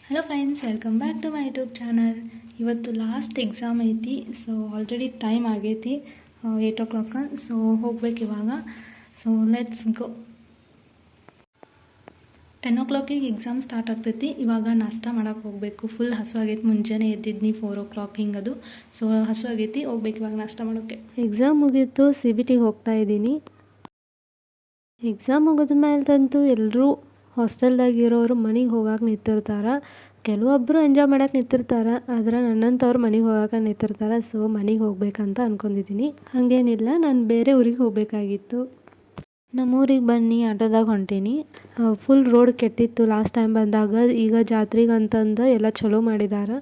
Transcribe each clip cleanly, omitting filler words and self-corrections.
Hello friends, welcome back to my YouTube channel. ಇವತ್ತು last exam ಐತಿ. So already time ಆಗೈತಿ 8 o'clock. So ಹೋಗ್ಬೇಕು ಇವಾಗ. So let's go. 10 o'clock exam start ಆಗ್ತೈತಿ. ಇವಾಗ ನಾಷ್ಟ ಮಾಡೋಕೆ ಹೋಗಬೇಕು. ಫುಲ್ ಹಸು ಆಗೈತಿ. ಮುಂಜಾನೆ ಎದ್ದಿದ್ನಿ 4 o'clock ಹಿಂಗದು. ಸೊ ಹಸು ಆಗೈತಿ, ಹೋಗ್ಬೇಕು ಇವಾಗ ನಾಷ್ಟ ಮಾಡೋಕ್ಕೆ. ಎಕ್ಸಾಮ್ ಮುಗೀತು, CBT ಹೋಗ್ತಾ ಇದ್ದೀನಿ. ಎಕ್ಸಾಮ್ ಮುಗಿದ ಮೇಲೆ ತಂತು ಎಲ್ಲರೂ ಹಾಸ್ಟೆಲ್ದಾಗಿರೋರು ಮನೆಗೆ ಹೋಗಕ್ಕೆ ನಿಂತಿರ್ತಾರೆ. ಕೆಲವೊಬ್ಬರು ಎಂಜಾಯ್ ಮಾಡಕ್ಕೆ ನಿಂತಿರ್ತಾರೆ, ಆದ್ರೆ ನನ್ನಂಥವ್ರು ಮನೆಗೆ ಹೋಗಕ್ಕೆ ನಿಂತಿರ್ತಾರೆ. ಸೊ ಮನೆಗೆ ಹೋಗ್ಬೇಕಂತ ಅಂದ್ಕೊಂಡಿದ್ದೀನಿ. ಹಾಗೇನಿಲ್ಲ, ನಾನು ಬೇರೆ ಊರಿಗೆ ಹೋಗಬೇಕಾಗಿತ್ತು. ನಮ್ಮೂರಿಗೆ ಬನ್ನಿ ಆಟೋದಾಗ ಹೊಂಟೀನಿ. ಫುಲ್ ರೋಡ್ ಕೆಟ್ಟಿತ್ತು ಲಾಸ್ಟ್ ಟೈಮ್ ಬಂದಾಗ. ಈಗ ಜಾತ್ರೆಗೆ ಅಂತಂದು ಎಲ್ಲ ಚಲೋ ಮಾಡಿದ್ದಾರೆ.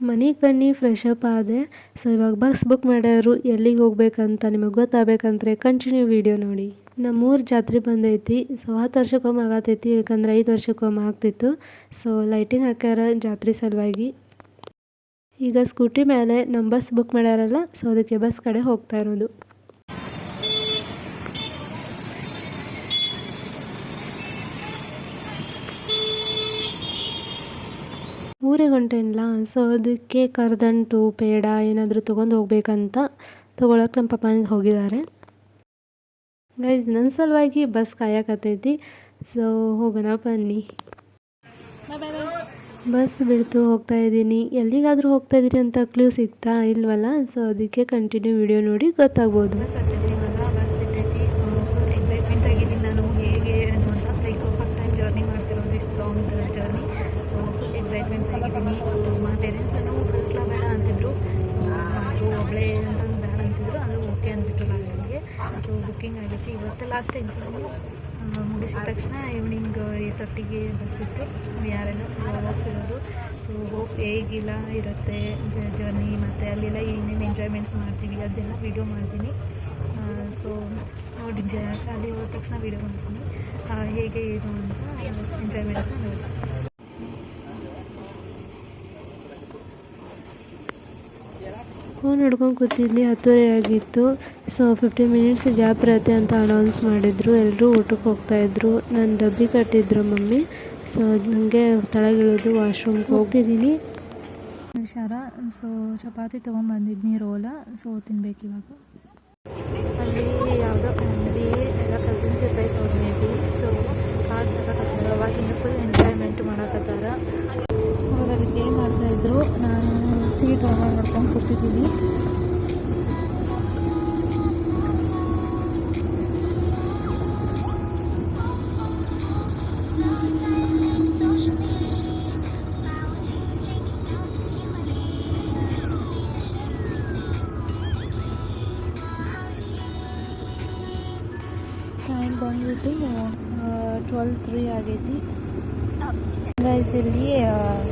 ಮನೆಗೆ ಬನ್ನಿ, ಫ್ರೆಶ್ ಅಪ್ ಆದೆ. ಸೊ ಇವಾಗ ಬಸ್ ಬುಕ್ ಮಾಡ್ಯಾರು. ಎಲ್ಲಿಗೆ ಹೋಗ್ಬೇಕಂತ ನಿಮಗೆ ಗೊತ್ತಾಗಬೇಕಂದ್ರೆ ಕಂಟಿನ್ಯೂ ವಿಡಿಯೋ ನೋಡಿ. ನಮ್ಮೂರು ಜಾತ್ರೆ ಬಂದೈತಿ. ಸೊ 10 ವರ್ಷಕ್ಕೊಮ್ಮೆ ಆಗತೈತಿ, ಯಾಕಂದ್ರೆ 5 ವರ್ಷಕ್ಕೊಮ್ಮೆ ಆಗ್ತಿತ್ತು. ಸೊ ಲೈಟಿಂಗ್ ಹಾಕ್ಯಾರ ಜಾತ್ರೆ ಸಲುವಾಗಿ. ಈಗ ಸ್ಕೂಟಿ ಮೇಲೆ ನಮ್ಮ ಬಸ್ ಬುಕ್ ಮಾಡ್ಯಾರಲ್ಲ, ಸೊ ಅದಕ್ಕೆ ಬಸ್ ಕಡೆ ಹೋಗ್ತಾ ಇರೋದು. ಊರಿಗೆ ಹೊಂಟೇನಿಲ್ಲ. ಸೊ ಅದಕ್ಕೆ ಕರ್ದಂಟು ಪೇಡ ಏನಾದರೂ ತೊಗೊಂಡು ಹೋಗ್ಬೇಕಂತ ತೊಗೊಳಕ್ಕೆ ನಮ್ಮ ಪಪ್ಪನಿಗೆ ಹೋಗಿದ್ದಾರೆ. ಗೈಸ್, ನನ್ನ ಸಲುವಾಗಿ ಬಸ್ ಕಾಯಕತ್ತೈತಿ. ಸೊ ಹೋಗೋಣ ಬನ್ನಿ. ಬಸ್ ಬಿಡ್ತು ಹೋಗ್ತಾ ಇದ್ದೀನಿ. ಎಲ್ಲಿಗಾದರೂ ಹೋಗ್ತಾ ಇದ್ದೀನಿ ಅಂತ ಕ್ಲೂ ಸಿಗ್ತಾ ಇಲ್ವಲ್ಲ. ಸೊ ಅದಕ್ಕೆ ಕಂಟಿನ್ಯೂ ವಿಡಿಯೋ ನೋಡಿ ಗೊತ್ತಾಗ್ಬೋದು. ಬುಕ್ಕಿಂಗ್ ಆಗೈತಿ. ಇವತ್ತು ಲಾಸ್ಟ್ ಎಕ್ಸಾಮು ಮುಗಿಸಿದ ತಕ್ಷಣ ಈವ್ನಿಂಗ್ 8:30ಗೆ ಬಸ್ ಇತ್ತು. ಯಾರೆಲ್ಲ ಹೋಗ್ತಿರೋದು. ಸೊ ಹೇಗಿಲ್ಲ ಇರುತ್ತೆ ಜರ್ನಿ, ಮತ್ತು ಅಲ್ಲೆಲ್ಲ ಏನೇನು ಎಂಜಾಯ್ಮೆಂಟ್ಸ್ ಮಾಡ್ತೀವಿ ಅದೆಲ್ಲ ವೀಡಿಯೋ ಮಾಡ್ತೀನಿ. ಸೊ ನೋಡಿ, ಅಲ್ಲಿ ಹೋದ ತಕ್ಷಣ ವೀಡಿಯೋ ಮಾಡ್ತೀನಿ ಹೇಗೆ ಏನು ಅಂತ ಎಂಜಾಯ್ಮೆಂಟ್ಸ್ನ ನೋಡಿ. ಫೋನ್ ಹಿಡ್ಕೊಂಡು ಕೂತಿದ್ವಿ. 10:30 ಆಗಿತ್ತು. ಸೊ 15 ಮಿನಿಟ್ಸ್ ಗ್ಯಾಪ್ ಇರುತ್ತೆ ಅಂತ ಅನೌನ್ಸ್ ಮಾಡಿದರು. ಎಲ್ಲರೂ ಊಟಕ್ಕೆ ಹೋಗ್ತಾಯಿದ್ರು. ನನ್ನ ಡಬ್ಬಿ ಕಟ್ಟಿದ್ರು ಮಮ್ಮಿ. ಸೊ ನನಗೆ ಕೆಳಗಿಳಿದು ವಾಶ್ರೂಮ್ಗೆ ಹೋಗ್ತಿದ್ದೀನಿ. ಹುಷಾರ. ಸೊ ಚಪಾತಿ ತೊಗೊಂಬಂದಿದ್ನಿ, ರೋಲ. ಸೊ ತಿನ್ಬೇಕು ಇವಾಗ. ಅಲ್ಲಿ ಯಾವುದೋ ಫ್ಯಾಮಿಲಿ ಎಲ್ಲ ಕಸಿನ್ಸ್ ಇರ್ಬೇಕು ಅವ್ರ ಮೇಬಿ. So cards ಹಾಕಕತ್ತಾರ. ಅವಾಗಿಂದ ಫುಲ್ ಎಂಜಾಯ್ಮೆಂಟ್ ಮಾಡಕತ್ತಾರ. ಅವರಲ್ಲಿ ಪೇ ಮಾಡ್ತಾಯಿದ್ರು. ನಾನು ಸೀಟ್ ಆರ್ಡರ್ ಮಾಡ್ಕೊಂಡು ಕೂತಿದ್ದೀನಿ. ಟೈಮ್ ಬಂದ್ಬಿಟ್ಟು 12:03 ಆಗೈತಿ. ಗೈಸ್, ಇಲ್ಲಿ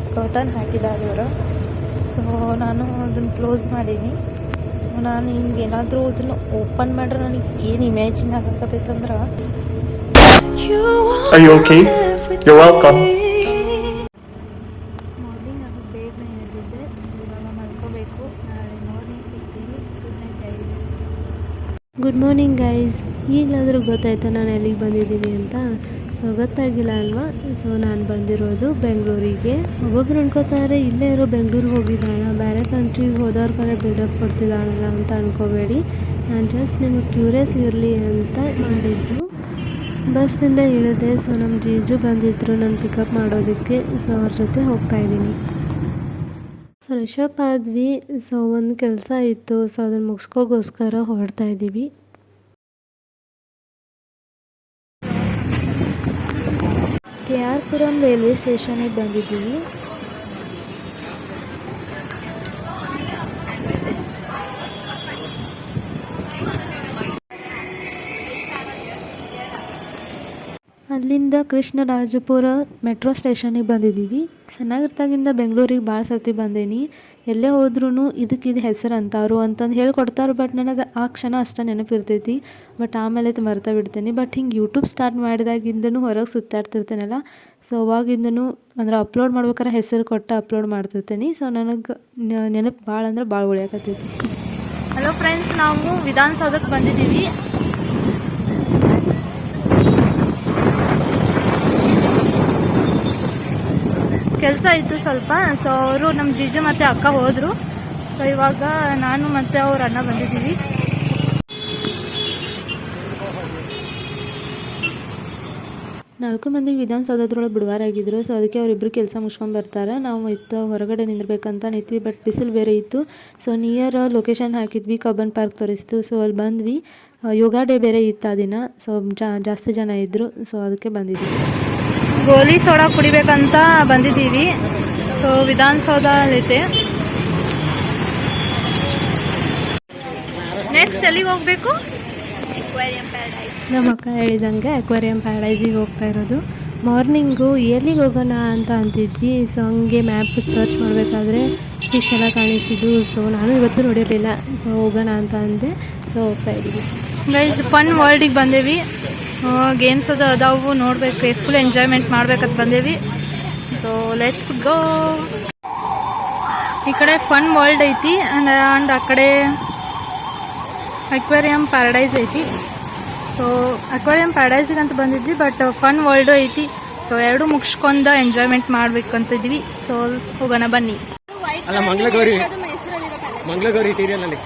ಸ್ಕರ್ಟನ್ ಹಾಕಿದ್ದಾರೆ ಇವರು. ಸೊ ನಾನು ಅದನ್ನು ಕ್ಲೋಸ್ ಮಾಡೀನಿ. ಸೊ ನಾನು ಹಿಂಗೆ ಏನಾದರೂ ಅದನ್ನು ಓಪನ್ ಮಾಡ್ರೆ ನನಗೆ ಏನು ಇಮ್ಯಾಜಿನ್ ಆಗಕತ್ತೈತಂದ್ರೆ ಮಾರ್ನಿಂಗ್ ಅದು ಬೇಗನೆ ಎದ್ದಿದ್ದೆ. ಸೊ ಇವಾಗ ಮಲ್ಕೋಬೇಕು. ನಾಳೆ ಮಾರ್ನಿಂಗ್ ಸಿಗ್ತೀನಿ. Good night guys. Good morning guys. ಈಗಲಾದರೂ ಗೊತ್ತಾಯ್ತಾ ನಾನು ಎಲ್ಲಿಗೆ ಬಂದಿದ್ದೀನಿ ಅಂತ? ಸೊ ಗೊತ್ತಾಗಿಲ್ಲ ಅಲ್ವಾ? ಸೊ ನಾನು ಬಂದಿರೋದು ಬೆಂಗಳೂರಿಗೆ. ಒಬ್ಬೊಬ್ರು ಅನ್ಕೋತಾರೆ ಇಲ್ಲೇ ಇರೋ ಬೆಂಗಳೂರಿಗೆ ಹೋಗಿದ್ದಾಳ, ಬೇರೆ ಕಂಟ್ರಿಗೆ ಹೋದವ್ರ ಕಡೆ ಬಿಲ್ಡಪ್ ಕೊಡ್ತಿದ್ದಾಳಲ್ಲ ಅಂತ ಅನ್ಕೋಬೇಡಿ. ನಾನು ಜಸ್ಟ್ ನಿಮಗೆ ಕ್ಯೂರಿಯಸ್ ಇರಲಿ ಅಂತ ಮಾಡಿದ್ದು. ಬಸ್ನಿಂದ ಇಳಿದೆ. ಸೊ ನಮ್ಮ ಜೀಜು ಬಂದಿದ್ದರು ನನ್ನ ಪಿಕಪ್ ಮಾಡೋದಕ್ಕೆ. ಸೊ ಅವ್ರ ಜೊತೆ ಹೋಗ್ತಾ ಇದ್ದೀನಿ. ಫ್ರೆಶ್ ಅಪ್ ಆದ್ವಿ. ಸೊ ಒಂದು ಕೆಲಸ ಇತ್ತು. ಸೊ ಅದನ್ನು ಮುಗಿಸ್ಕೋಗೋಸ್ಕರ ಹೊರಡ್ತಾ ಇದ್ದೀವಿ. KR ಪುರಂ ರೈಲ್ವೆ ಸ್ಟೇಷನಿಗೆ ಬಂದಿದ್ದೀವಿ. ಅಲ್ಲಿಂದ ಕೃಷ್ಣರಾಜಪುರ ಮೆಟ್ರೋ ಸ್ಟೇಷನಿಗೆ ಬಂದಿದ್ದೀವಿ. ಸಣ್ಣಗಿರ್ತಾಗಿಂದ ಬೆಂಗಳೂರಿಗೆ ಭಾಳ ಸರ್ತಿ ಬಂದೇನಿ. ಎಲ್ಲೇ ಹೋದ್ರೂ ಇದಕ್ಕಿದು ಹೆಸರು ಅಂತಾರು ಅಂತಂದು ಹೇಳ್ಕೊಡ್ತಾರೆ. ಬಟ್ ನನಗೆ ಆ ಕ್ಷಣ ಅಷ್ಟೇ ನೆನಪಿರ್ತೈತಿ. ಬಟ್ ಆಮೇಲೆ ಮರ್ತಾ ಬಿಡ್ತೇನೆ. ಬಟ್ ಹಿಂಗೆ ಯೂಟ್ಯೂಬ್ ಸ್ಟಾರ್ಟ್ ಮಾಡಿದಾಗಿಂದನೂ ಹೊರಗೆ ಸುತ್ತಾಡ್ತಿರ್ತೇನಲ್ಲ. ಸೊ ಅವಾಗಿಂದನೂ ಅಂದ್ರೆ ಅಪ್ಲೋಡ್ ಮಾಡ್ಬೇಕಾರೆ ಹೆಸರು ಕೊಟ್ಟು ಅಪ್ಲೋಡ್ ಮಾಡ್ತಿರ್ತೀನಿ. ಸೊ ನನಗೆ ನೆನಪು ಭಾಳ ಅಂದ್ರೆ ಭಾಳ ಉಳಿಯಾಕತ್ತೈತಿ. ಹಲೋ ಫ್ರೆಂಡ್ಸ್, ನಾವು ವಿಧಾನಸೌಧಕ್ಕೆ ಬಂದಿದ್ದೀವಿ. ಕೆಲಸ ಇತ್ತು ಸ್ವಲ್ಪ. ಸೊ ಅವರು ನಮ್ಮ ಜೀಜು ಮತ್ತು ಅಕ್ಕ ಹೋದರು. ಸೊ ಇವಾಗ ನಾನು ಮತ್ತು ಅವ್ರ ಅಣ್ಣ ಬಂದಿದ್ದೀವಿ. ನಾಲ್ಕು ಮಂದಿ ವಿಧಾನಸೌಧದ್ರೊಳಗೆ ಬುಧವಾರ ಆಗಿದ್ರು. ಸೊ ಅದಕ್ಕೆ ಅವರಿಬ್ಬರು ಕೆಲಸ ಮುಗಿಸ್ಕೊಂಡು ಬರ್ತಾರೆ. ನಾವು ಇತ್ತು ಹೊರಗಡೆ ನಿಂದಿರ್ಬೇಕಂತ ನಿಂತ್ವಿ, ಬಟ್ ಬಿಸಿಲು ಬೇರೆ ಇತ್ತು. ಸೊ ನಿಯರ್ ಲೊಕೇಶನ್ ಹಾಕಿದ್ವಿ, ಕಬ್ಬನ್ ಪಾರ್ಕ್ ತೋರಿಸ್ತು. ಸೊ ಅಲ್ಲಿ ಬಂದ್ವಿ. ಯೋಗ ಡೇ ಬೇರೆ ಇತ್ತು ಆ ದಿನ. ಸೊ ಜಾಸ್ತಿ ಜನ ಇದ್ದರು. ಸೊ ಅದಕ್ಕೆ ಬಂದಿದ್ವಿ. ಗೋಲಿ ಸೋಡಾ ಕುಡಿಬೇಕಂತ ಬಂದಿದ್ದೀವಿ. ಸೊ ವಿಧಾನಸೌಧ ಐತೆ. ನೆಕ್ಸ್ಟ್ ಎಲ್ಲಿಗೆ ಹೋಗಬೇಕು? ನಮ್ಮ ಅಕ್ಕ ಹೇಳಿದಂಗೆ ಅಕ್ವೇರಿಯಂ ಪ್ಯಾರಡೈಸಿಗೆ ಹೋಗ್ತಾ ಇರೋದು. ಮಾರ್ನಿಂಗು ಎಲ್ಲಿಗೆ ಹೋಗೋಣ ಅಂತ ಅಂತಿದ್ವಿ. ಸೊ ಹಂಗೆ ಮ್ಯಾಪ್ ಸರ್ಚ್ ಮಾಡಬೇಕಾದ್ರೆ ಫಿಶ್ ಎಲ್ಲ ಕಾಣಿಸಿದ್ದು. ಸೊ ನಾನು ಇವತ್ತು ನೋಡಿರಲಿಲ್ಲ. ಸೊ ಹೋಗೋಣ ಅಂತ ಅಂದೆ. ಸೊ ಹೋಗ್ತಾ ಇದ್ದೀವಿ. ಗೈಸ್ ಫನ್ ವರ್ಲ್ಡಿಗೆ ಬಂದೇವಿ. ಗೇಮ್ಸ್ ಅದಾವು, ನೋಡಬೇಕು, ಫುಲ್ ಎಂಜಾಯ್ಮೆಂಟ್ ಮಾಡ್ಬೇಕಂತ ಬಂದೇವಿ. ಸೊ ಲೆಟ್ಸ್ ಗೋ. ಈ ಕಡೆ ಫನ್ ವರ್ಲ್ಡ್ ಐತಿ ಆ್ಯಂಡ್ ಆ ಕಡೆ ಅಕ್ವೇರಿಯಂ ಪ್ಯಾರಡೈಸ್ ಐತಿ. ಸೊ ಅಕ್ವೇರಿಯಂ ಪ್ಯಾರಡೈಸಿಗೆ ಅಂತ ಬಂದಿದ್ವಿ, ಬಟ್ ಫನ್ ವರ್ಲ್ಡು ಐತಿ. ಸೊ ಎರಡು ಮುಗಿಸ್ಕೊಂಡು ಎಂಜಾಯ್ಮೆಂಟ್ ಮಾಡ್ಬೇಕಂತಿದ್ವಿ. ಸೊ ಹೋಗೋಣ ಬನ್ನಿ. ಅಲ್ಲ ಮಂಗಳಗೌರಿ ಸೀರಿಯಲ್ ಅಲ್ಲಿ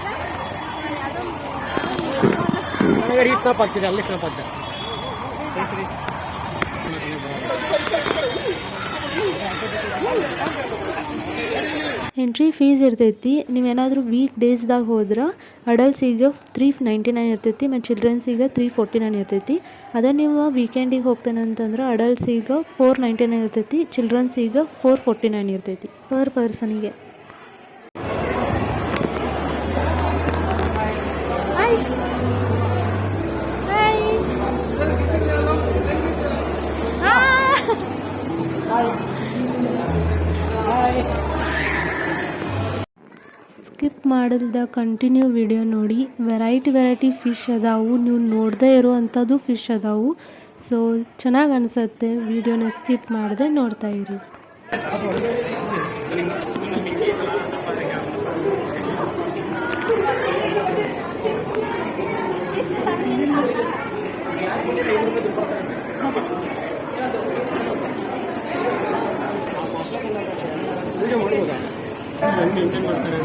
ನನಗೆ ಸ್ನಾಪ್ ಆಗ್ತಿದೆ, ಅಲ್ಲಿ ಸ್ನಾಪ್ ಆಗ್ತದೆ. ಎಂಟ್ರಿ ಫೀಸ್ ಇರ್ತೈತಿ. ನೀವೇನಾದರೂ ವೀಕ್ ಡೇಸ್ದಾಗ ಹೋದ್ರೆ ಅಡಲ್ಟ್ಸಿಗೆ 399 ಇರ್ತೈತಿ ಮತ್ತು ಚಿಲ್ಡ್ರನ್ಸಿಗೆ 349 ಇರ್ತೈತಿ. ಅದೇ ನೀವು ವೀಕೆಂಡಿಗೆ ಹೋಗ್ತೇನೆ ಅಂತಂದ್ರೆ ಅಡಲ್ಟ್ಸಿಗೆ 499 ಇರ್ತೈತಿ, ಚಿಲ್ಡ್ರನ್ಸಿಗೆ 449 ಇರ್ತೈತಿ ಪರ್ ಪರ್ಸನಿಗೆ. ಸ್ಕಿಪ್ ಮಾಡಲ್ದ ಕಂಟಿನ್ಯೂ ವಿಡಿಯೋ ನೋಡಿ. ವೆರೈಟಿ ಫಿಶ್ ಅದಾವು, ನೀವು ನೋಡದೇ ಇರೋವಂಥದ್ದು ಫಿಶ್ ಅದಾವು. ಸೊ ಚೆನ್ನಾಗಿ ಅನಿಸುತ್ತೆ. ವಿಡಿಯೋನ ಸ್ಕಿಪ್ ಮಾಡದೆ ನೋಡ್ತಾ ಇರಿ. ವಿಡಿಯೋ ಮಾಡ್ಬೋದಾ? ಮೇಂಟೈನ್ ಮಾಡ್ತಾರೆ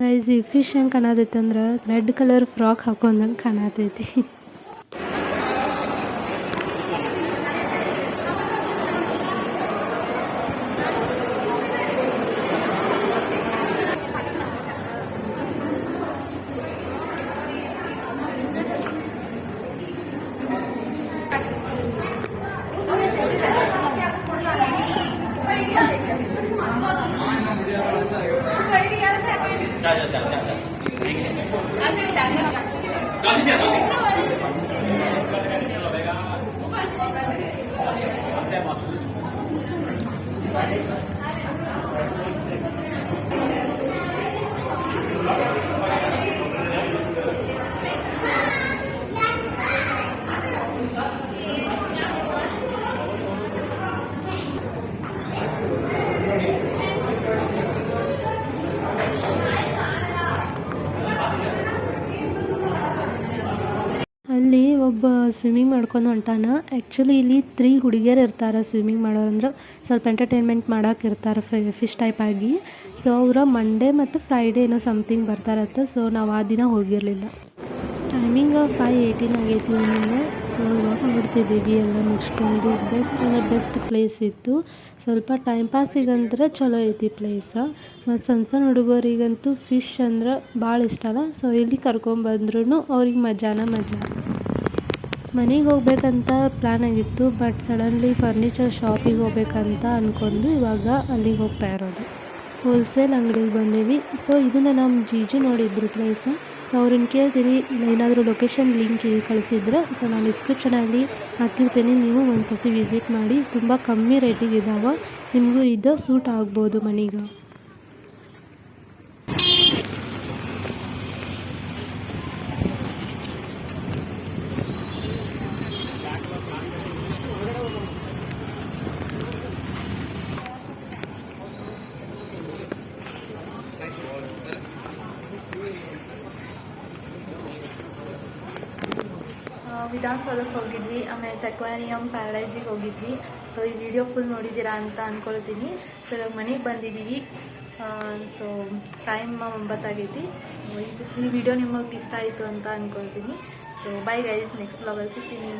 ಗೈಸ್ ಈ ಫಿಶ್ ಹೆಂಗೆ ಕಾಣತೈತೆ ಅಂದ್ರೆ ರೆಡ್ ಕಲರ್ ಫ್ರಾಕ್ ಹಾಕೊಂಡಂಗೆ ಕಾಣತೈತಿ. ಅಲ್ಲಿ ಒಬ್ಬ ಸ್ವಿಮ್ಮಿಂಗ್ ಮಾಡ್ಕೊಂಡು ಹೊಂಟಾನ. ಆ್ಯಕ್ಚುಲಿ ಇಲ್ಲಿ 3 ಹುಡುಗಿಯರು ಇರ್ತಾರೆ ಸ್ವಿಮ್ಮಿಂಗ್ ಮಾಡೋರಂದ್ರೆ ಸ್ವಲ್ಪ ಎಂಟರ್ಟೈನ್ಮೆಂಟ್ ಮಾಡೋಕೆ ಇರ್ತಾರೆ ಫಿಶ್ ಟೈಪ್ ಆಗಿ. ಸೊ ಅವ್ರು ಮಂಡೇ ಮತ್ತು ಫ್ರೈಡೇ ಏನೋ ಸಮಥಿಂಗ್ ಬರ್ತಾರತ್ತ. ಸೊ ನಾವು ಆ ದಿನ ಹೋಗಿರಲಿಲ್ಲ. ಟೈಮಿಂಗ್ 5:18 ಆಗೈತಿ ಈವ್ನಿಂಗ್. ಸೊ ಇವಾಗ ಹೊರಡ್ತಿದ್ದೀವಿ ಎಲ್ಲ ಮುಗಿಸ್ಕೊಂಡು. ಬೆಸ್ಟ್ ಅಂದರೆ ಬೆಸ್ಟ್ ಪ್ಲೇಸ್ ಇತ್ತು. ಸ್ವಲ್ಪ ಟೈಮ್ ಪಾಸಿಗಂದ್ರೆ ಚಲೋ ಐತಿ ಪ್ಲೇಸ. ಮತ್ತು ಸಣ್ಣ ಹುಡುಗರಿಗಂತೂ ಫಿಶ್ ಅಂದ್ರೆ ಭಾಳ ಇಷ್ಟ ಅಲ್ಲ. ಸೊ ಇಲ್ಲಿ ಕರ್ಕೊಂಬಂದ್ರೂ ಅವ್ರಿಗೆ ಮಜಾನ ಮಜಾ. ಮನೆಗೆ ಹೋಗ್ಬೇಕಂತ ಪ್ಲ್ಯಾನ್ ಆಗಿತ್ತು, ಬಟ್ ಸಡನ್ಲಿ ಫರ್ನಿಚರ್ ಶಾಪಿಗೆ ಹೋಗ್ಬೇಕಂತ ಅಂದ್ಕೊಂಡು ಇವಾಗ ಅಲ್ಲಿಗೆ ಹೋಗ್ತಾ ಇರೋದು. ಹೋಲ್ಸೇಲ್ ಅಂಗಡಿಗೆ ಬಂದೀವಿ. ಸೊ ಇದನ್ನು ನಮ್ಮ ಜೀಜು ನೋಡಿದ್ರು ಪ್ಲೇಸ. ಸೊ ಅವ್ರನ್ನ ಕೇಳ್ತೀನಿ ಏನಾದರೂ ಲೊಕೇಶನ್ ಲಿಂಕ್ ಕಳಿಸಿದ್ರೆ ಸೊ ನಾನು ಡಿಸ್ಕ್ರಿಪ್ಷನಲ್ಲಿ ಹಾಕಿರ್ತೀನಿ. ನೀವು ಒಂದು ಸರ್ತಿ ವಿಸಿಟ್ ಮಾಡಿ. ತುಂಬ ಕಮ್ಮಿ ರೇಟಿಗೆ ಇದ್ದಾವೆ. ನಿಮಗೂ ಇದು ಸೂಟ್ ಆಗ್ಬೋದು ಮನೆಗೆ. ವಿಧಾನಸೌಧಕ್ಕೆ ಹೋಗಿದ್ವಿ, ಆಮೇಲೆ ಅಕ್ವೇರಿಯಂ ಪ್ಯಾರಡೈಸಿಗೆ ಹೋಗಿದ್ವಿ. ಸೊ ಈ ವಿಡಿಯೋ ಫುಲ್ ನೋಡಿದ್ದೀರಾ ಅಂತ ಅಂದ್ಕೊಳ್ತೀನಿ. ಸೊ ಇವಾಗ ಮನೆಗೆ ಬಂದಿದ್ದೀವಿ. ಸೊ ಟೈಮ್ 9 ಆಗೈತಿ. ಈ ವಿಡಿಯೋ ನಿಮಗೆ ಇಷ್ಟ ಆಯಿತು ಅಂತ ಅಂದ್ಕೊಳ್ತೀನಿ. ಸೊ ಬೈ ಗೈಸ್, ನೆಕ್ಸ್ಟ್ ಬ್ಲಾಗಲ್ಲಿ ಸಿಗ್ತೀನಿ.